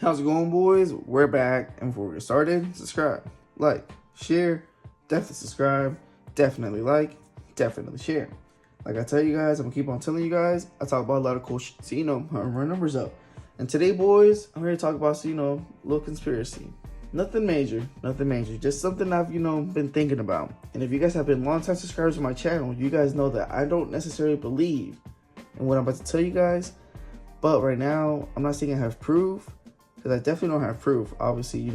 How's it going, boys? We're back, and before we get started, subscribe, like, share, definitely subscribe, definitely like, definitely share. Like I tell you guys, I'm gonna keep on telling you guys, I talk about a lot of cool shit, so our numbers up. And today, boys, I'm here to talk about, a little conspiracy. Nothing major, just something I've, been thinking about. And if you guys have been long-time subscribers to my channel, you guys know that I don't necessarily believe in what I'm about to tell you guys. But right now, I'm not saying I have proof, because I definitely don't have proof. Obviously,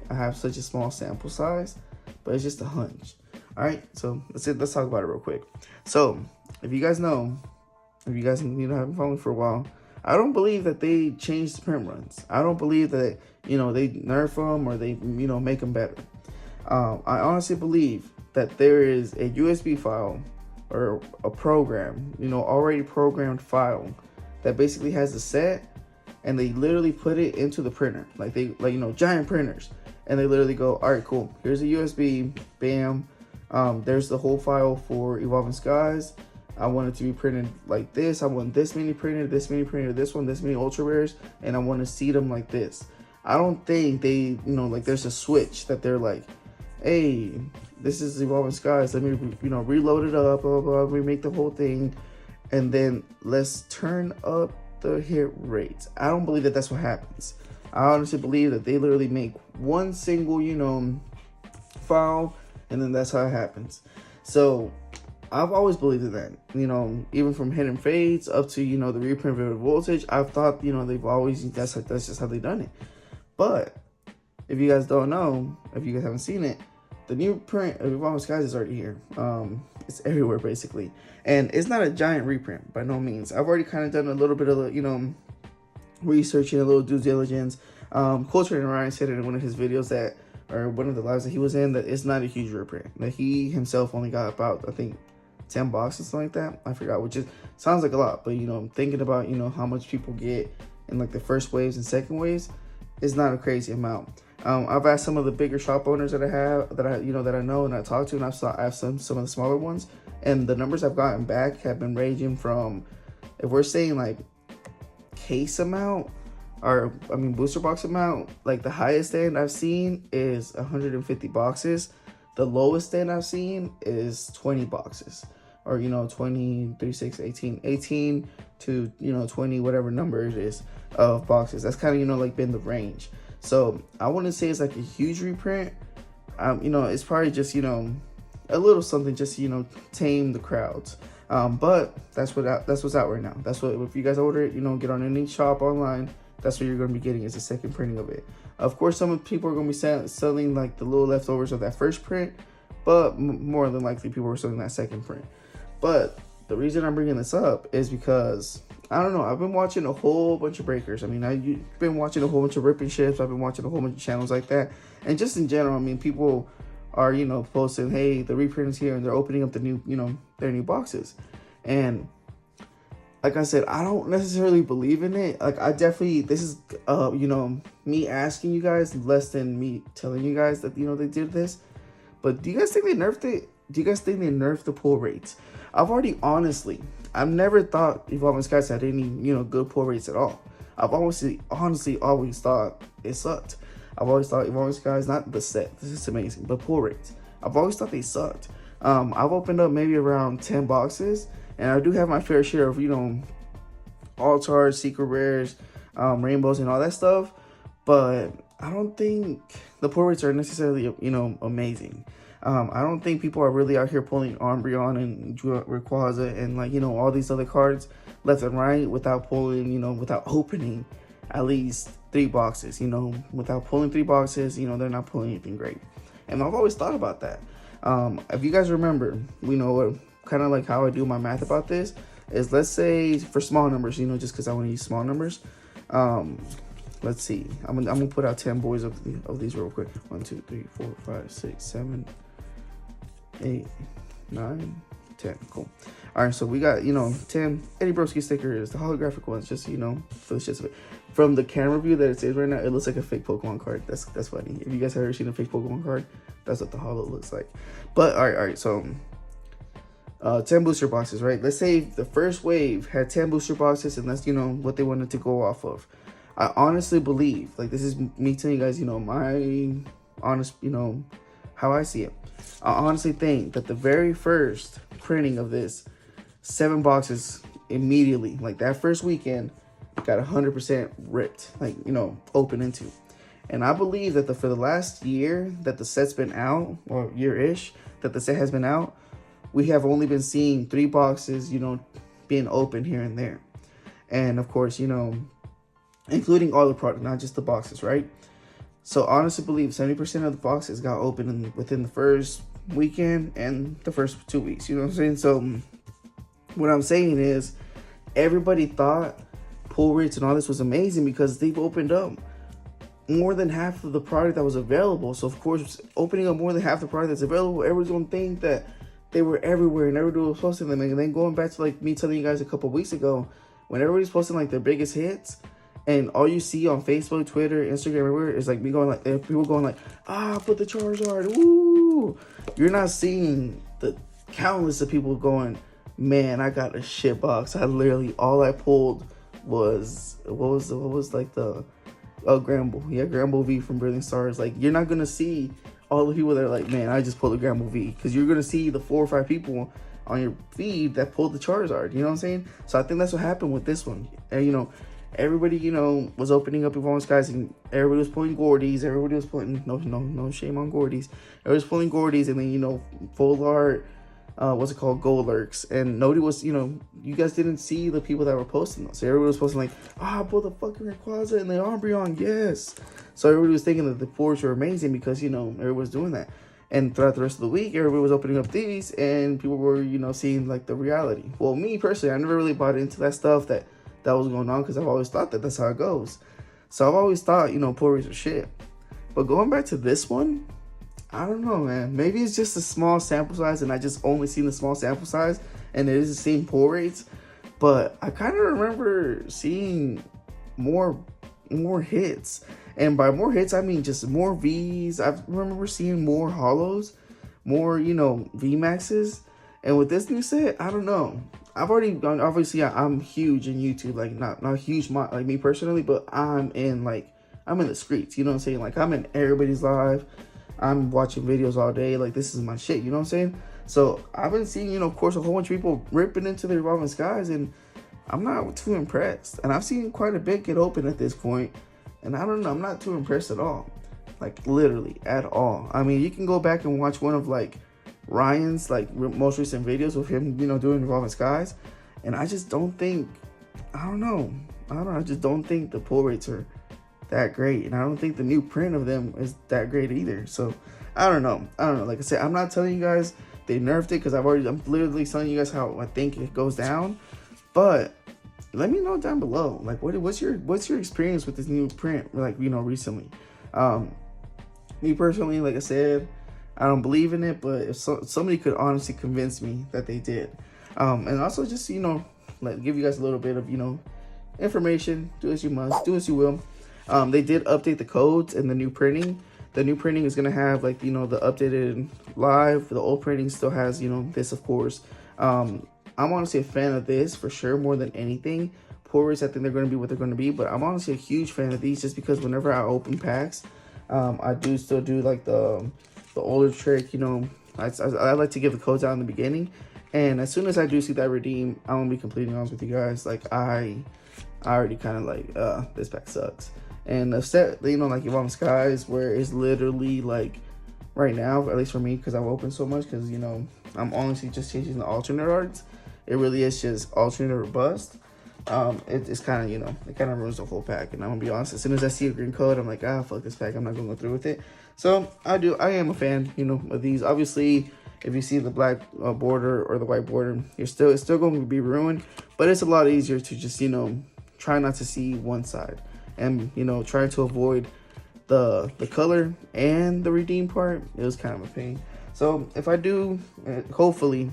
I have such a small sample size, but it's just a hunch. All right, so let's talk about it real quick. So, if you guys know, have been following for a while, I don't believe that they changed the print runs. I don't believe that, they nerf them or they, make them better. I honestly believe that there is a USB file or a program, already programmed file that basically has a set, and they literally put it into the printer, like giant printers, and they literally go, all right, cool, here's a USB, bam, there's the whole file for Evolving Skies. I want it to be printed like this. I want this many printed, this one, this many ultra rares, and I want to seed them like this. I don't think they, there's a switch that they're like, hey, this is Evolving Skies, let me, reload it up, blah, blah, blah, remake the whole thing, and then let's turn up the hit rates. I don't believe that that's what happens. I honestly believe that they literally make one single, file, and then that's how it happens. So I've always believed in that, even from hidden fades up to, the reprint of voltage. I've thought, they've always, that's just how they've done it. But if you guys don't know, if you guys haven't seen it, the new print of Evolving Skies is already here. It's everywhere basically, and it's not a giant reprint by no means. I've already kind of done a little bit of researching, a little due diligence. Cool Trainer Ryan said in one of his videos that, or one of the lives that he was in, that it's not a huge reprint. That he himself only got about, I think, 10 boxes, something like that. I forgot, which sounds like a lot, but thinking about how much people get in like the first waves and second waves, is not a crazy amount. I've asked some of the bigger shop owners that I know and I talk to, and I've asked some of the smaller ones, and the numbers I've gotten back have been ranging from, if we're saying like case amount, or booster box amount, like the highest end I've seen is 150 boxes. The lowest end I've seen is 20 boxes, or 20, 36, 18 to 20, whatever number it is of boxes. That's kind of like been the range. So I wouldn't say it's like a huge reprint. It's probably just a little something just tame the crowds. But that's what's out right now. That's what, if you guys order it, get on any shop online, that's what you're going to be getting, is a second printing of it. Of course, some people are going to be selling like the little leftovers of that first print, but more than likely people are selling that second print. But the reason I'm bringing this up is because, I don't know, I've been watching a whole bunch of breakers. I've been watching a whole bunch of ripping ships. I've been watching a whole bunch of channels like that. And just in general, people are, posting, hey, the reprint is here, and they're opening up the new, their new boxes. And like I said, I don't necessarily believe in it. Like, I definitely, this is, me asking you guys less than me telling you guys that, they did this. But do you guys think they nerfed it? Do you guys think they nerfed the pull rates? I've never thought Evolving Skies had any, good pull rates at all. I've honestly always thought it sucked. I've always thought Evolving Skies, not the set, this is amazing, but pull rates, I've always thought they sucked. I've opened up maybe around 10 boxes, and I do have my fair share of, all charge, secret rares, rainbows, and all that stuff. But I don't think the pull rates are necessarily, amazing. I don't think people are really out here pulling Umbreon and Rayquaza and all these other cards left and right without pulling, without opening at least 3 boxes. Without pulling 3 boxes, they're not pulling anything great. And I've always thought about that. If you guys remember, kind of like how I do my math about this is, let's say for small numbers, just because I want to use small numbers. Let's see. I'm gonna put out 10 boys of these real quick. 1, 2, 3, 4, 5, 6, 7, 8, 9, 10. Cool. All right, so we got 10 Eddie Broski stickers, the holographic ones, just for the shits of it. From the camera view that it says right now, it looks like a fake Pokemon card. That's funny. If you guys have ever seen a fake Pokemon card, that's what the holo looks like. But all right. So 10 booster boxes, right? Let's say the first wave had 10 booster boxes, and that's what they wanted to go off of. I honestly believe, like, this is me telling you guys, my honest, how I see it. I honestly think that the very first printing of this, 7 boxes immediately, like that first weekend, got 100% ripped, like, open into. And I believe that for the last year that the set's been out, or year-ish that the set has been out, we have only been seeing 3 boxes, being open here and there. And of course, including all the product, not just the boxes, right? So honestly believe 70% of the boxes got open within the first weekend and the first 2 weeks. You know what I'm saying? So what I'm saying is everybody thought pull rates and all this was amazing because they've opened up more than half of the product that was available. So of course, opening up more than half the product that's available, everyone's gonna think that they were everywhere and everybody was posting them. And then going back to like me telling you guys a couple weeks ago, when everybody's posting like their biggest hits, and all you see on Facebook, Twitter, Instagram, everywhere is like me going like, people going like, put the Charizard, woo! You're not seeing the countless of people going, man, I got a shit box. I literally, all I pulled was, what was like the, Gramble. Yeah, Gramble V from Brilliant Stars. Like, you're not going to see all the people that are like, man, I just pulled a Gramble V. Because you're going to see the 4 or 5 people on your feed that pulled the Charizard. You know what I'm saying? So I think that's what happened with this one. And, everybody, was opening up Evolving Skies, and everybody was pulling Gordies. Everybody was pulling, no shame on Gordies. Everybody was pulling Gordies, and then, full art, what's it called, Gold Lurks. And nobody was, you guys didn't see the people that were posting those. So everybody was posting like, I pulled the fucking Rayquaza and the Umbreon, yes. So everybody was thinking that the pulls were amazing because, everybody was doing that. And throughout the rest of the week, everybody was opening up these, and people were, seeing like the reality. Well, me personally, I never really bought into that stuff that was going on because I've always thought that that's how it goes. So I've always thought, pull rates are shit. But going back to this one, I don't know, man. Maybe it's just a small sample size and I just only seen the small sample size and it is the same pull rates. But I kind of remember seeing more hits. And by more hits, I mean just more Vs. I remember seeing more holos, more, VMAXs. And with this new set, I don't know. I've already gone, obviously I'm huge in YouTube, like not huge like me personally, but I'm in the streets, you know what I'm saying? Like I'm in everybody's live. I'm watching videos all day. Like this is my shit, you know what I'm saying? So I've been seeing, of course, a whole bunch of people ripping into the Evolving Skies, and I'm not too impressed. And I've seen quite a bit get open at this point, and I don't know, I'm not too impressed at all. Like literally at all. I mean, you can go back and watch one of like Ryan's most recent videos with him, doing Evolving Skies, and I just don't think, I just don't think the pull rates are that great, and I don't think the new print of them is that great either. So I don't know. Like I said, I'm not telling you guys they nerfed it because I'm literally telling you guys how I think it goes down. But let me know down below, like what's your experience with this new print, recently. Me personally, like I said, I don't believe in it, but if somebody could honestly convince me that they did, and also just give you guys a little bit of information. Do as you must, do as you will. They did update the codes and the new printing. The new printing is gonna have the updated live. The old printing still has this, of course. I'm honestly a fan of this for sure more than anything. Pull rates, I think they're gonna be what they're gonna be, but I'm honestly a huge fan of these just because whenever I open packs, I do still do the older trick. I like to give the codes out in the beginning, and as soon as I do see that redeem, I'm gonna be completely honest with you guys. Like I already kind of this pack sucks. And the set, like Evolving Skies, where it's literally right now, at least for me, because I've opened so much, because I'm honestly just changing the alternate arts. It really is just alternate or bust. It's kind of it kind of ruins the whole pack. And I'm gonna be honest, as soon as I see a green code, I'm like, fuck this pack, I'm not gonna go through with it. So I am a fan of these. Obviously, if you see the black border or the white border, it's still going to be ruined, but it's a lot easier to just try not to see one side, and trying to avoid the color and the redeem part. It was kind of a pain. So if I do, hopefully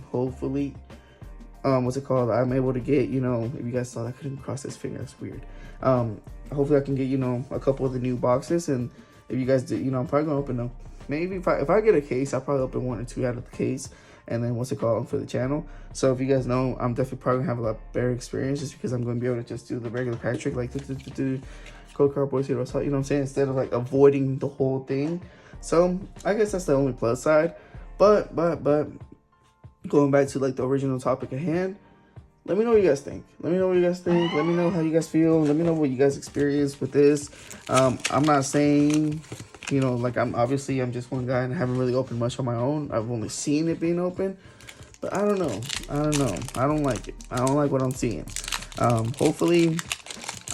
what's it called, I'm able to get, if you guys saw that, I couldn't cross this finger, that's weird. Hopefully I can get a couple of the new boxes, and if you guys do, I'm probably gonna open them. Maybe if I get a case, I'll probably open 1 or 2 out of the case, and then what's it called, for the channel. So if you guys know, I'm definitely probably gonna have a lot better experience just because I'm gonna be able to just do the regular pack trick, Code Cardboard's here to help, you know what I'm saying? Instead of like avoiding the whole thing. So I guess that's the only plus side. But going back to like the original topic at hand, let me know what you guys think. Let me know what you guys think. Let me know how you guys feel. Let me know what you guys experienced with this. I'm not saying, you know, like I'm just one guy and I haven't really opened much on my own. I've only seen it being open, but I don't know. I don't like it. I don't like what I'm seeing. Hopefully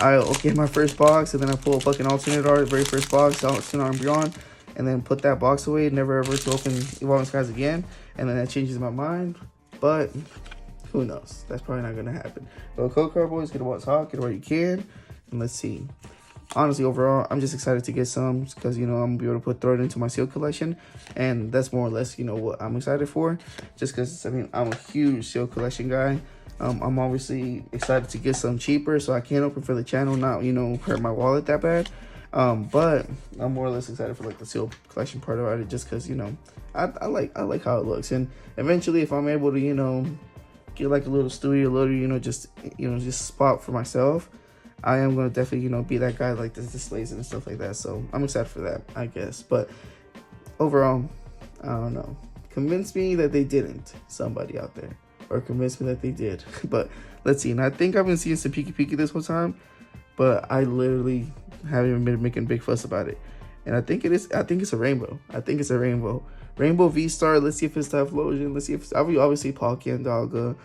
I'll get my first box and then I pull a fucking alternate art, very first box, alternate art and beyond, and then put that box away, never ever to open Evolving Skies again, and then that changes my mind. But who knows? That's probably not gonna happen. But Code Cardboard, get what's hot, get what you can, and let's see. Honestly, overall, I'm just excited to get some because, you know, I'm gonna be able to throw it into my seal collection, and that's more or less, you know, what I'm excited for. Just because, I mean, I'm a huge seal collection guy. I'm obviously excited to get some cheaper so I can open for the channel, not, you know, hurt my wallet that bad. But I'm more or less excited for like the seal collection part about it, just because, you know, I like how it looks, and eventually if I'm able to, you know, get like a little studio, a little, you know, just spot for myself, I am gonna definitely, you know, be that guy like this displays and stuff like that. So I'm excited for that, I guess. But overall, I don't know. Convince me that they didn't, somebody out there, or convince me that they did. But let's see. And I think I've been seeing some peeky this whole time, but I literally haven't even been making a big fuss about it. And I think it's a rainbow. I think it's a rainbow. Rainbow V-Star. Let's see if it's Typhlosion. Let's see if it's obviously Palkia and Dalga.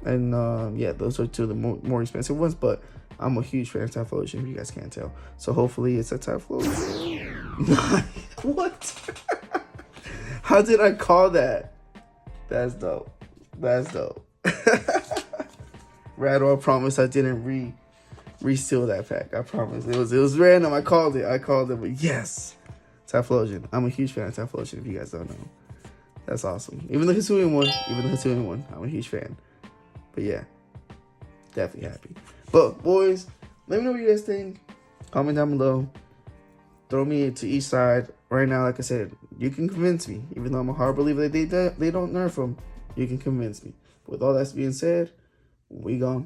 And yeah, those are two of the more expensive ones. But I'm a huge fan of Typhlosion, if you guys can't tell. So hopefully it's a Typhlosion. What? How did I call that? That's dope. That's dope. Rattle, I promise I didn't re-seal that pack. I promise. It was random. I called it, but yes. Typhlosion. I'm a huge fan of Typhlosion, if you guys don't know. That's awesome. Even the Hisuian one, I'm a huge fan. But yeah, definitely happy. But boys, let me know what you guys think. Comment down below. Throw me to each side. Right now, like I said, you can convince me. Even though I'm a hard believer that they don't nerf them, you can convince me. But with all that being said, we gone.